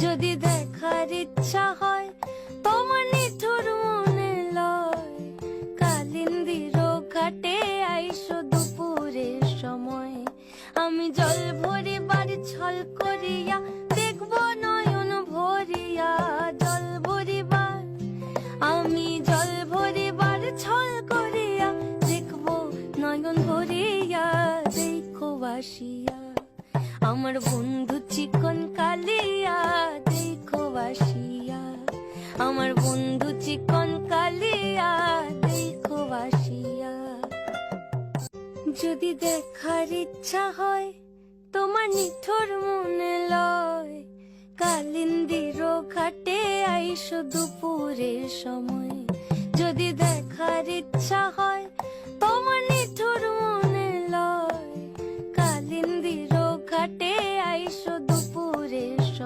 যদি দেখার ইচ্ছা হয় তোমার নিঠুর মনে লয়, কালিন্দির ঘাটে আইসো দুপুরের সময়। আমি জল ভরিবার ছল করিয়া দেখব নয়ন ভরিয়া, জল ভরিবার আমি জল ভরিবার ছল করিয়া দেখব নয়ন ভরিয়া। দেখো বাসিয়া আমার বন্ধু চিকন কালিয়া, দেখো বাসিয়া আমার বন্ধু চিকন কালিয়া, দেখো বাসিয়া। যদি দেখার ইচ্ছা হয় তোমার নিঠুর মনে লয়, কালিন্দির ঘাটে আইসো দুপুরের সময়। যদি দেখার ইচ্ছা হয়